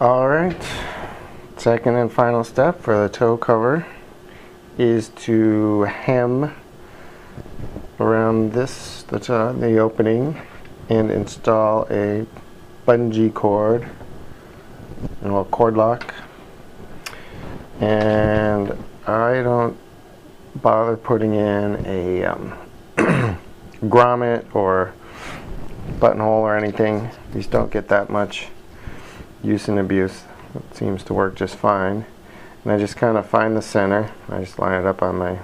Alright, second and final step for the toe cover is to hem around the opening and install a bungee cord, a cord lock. And I don't bother putting in a grommet or buttonhole or anything. These don't get that much use and abuse. It seems to work just fine. And I just kind of find the center. I just line it up on my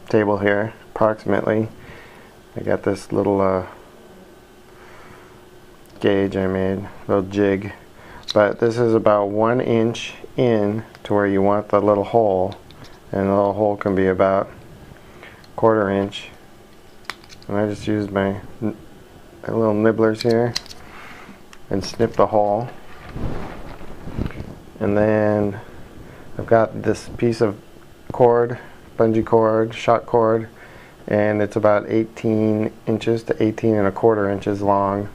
table here, approximately. I got this little gauge I made, little jig. But this is about 1 inch in to where you want the little hole. And the little hole can be about 1/4 inch. And I just use my little nibblers here and snip the hole. And then I've got this piece of cord, bungee cord, shot cord, and it's about 18 inches to 18 1/4 inches long.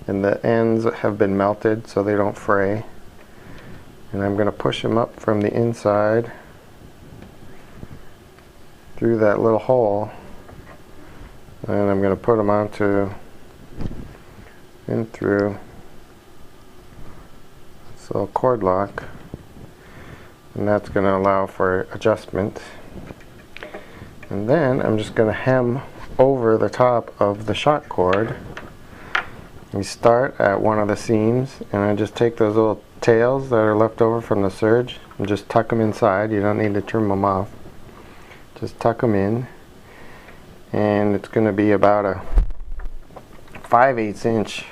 And the ends have been melted so they don't fray. And I'm going to push them up from the inside through that little hole. And I'm going to put them onto and through this little cord lock, and that's going to allow for adjustment. And then I'm just going to hem over the top of the shot cord. We start at one of the seams, and I just take those little tails that are left over from the serge and just tuck them inside. You don't need to trim them off. Just tuck them in, and it's going to be about a 5/8 inch.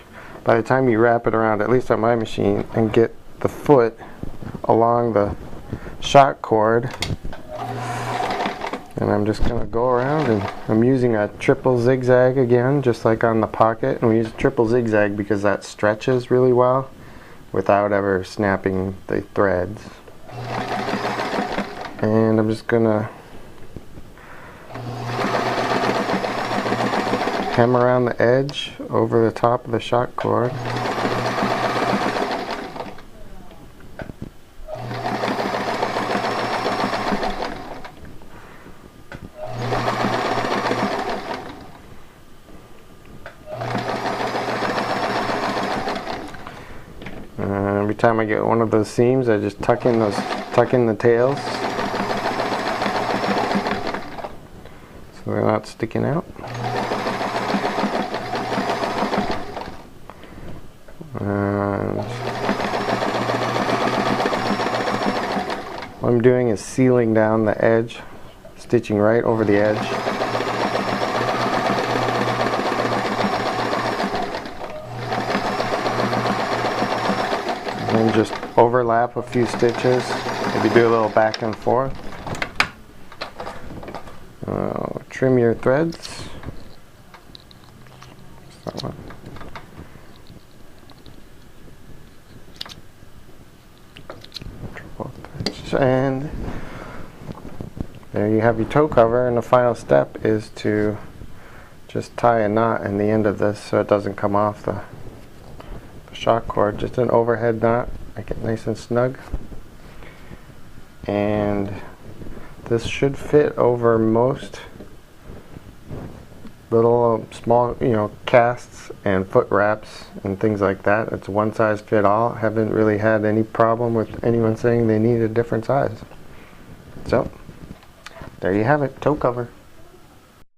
By the time you wrap it around, at least on my machine, and get the foot along the shot cord, and I'm just going to go around, and I'm using a triple zigzag again, just like on the pocket. And we use a triple zigzag because that stretches really well without ever snapping the threads. And I'm just going to hem around the edge over the top of the shot cord. Every time I get one of those seams, I just tuck in the tails so they're not sticking out. And what I'm doing is sealing down the edge, stitching right over the edge. And just overlap a few stitches, maybe do a little back and forth. Trim your threads. That one. And there you have your toe cover, and the final step is to just tie a knot in the end of this so it doesn't come off the shot cord. Just an overhead knot, make it nice and snug. And this should fit over most little small, casts and foot wraps and things like that. It's one size fit all. Haven't really had any problem with anyone saying they need a different size. So there you have it, toe cover.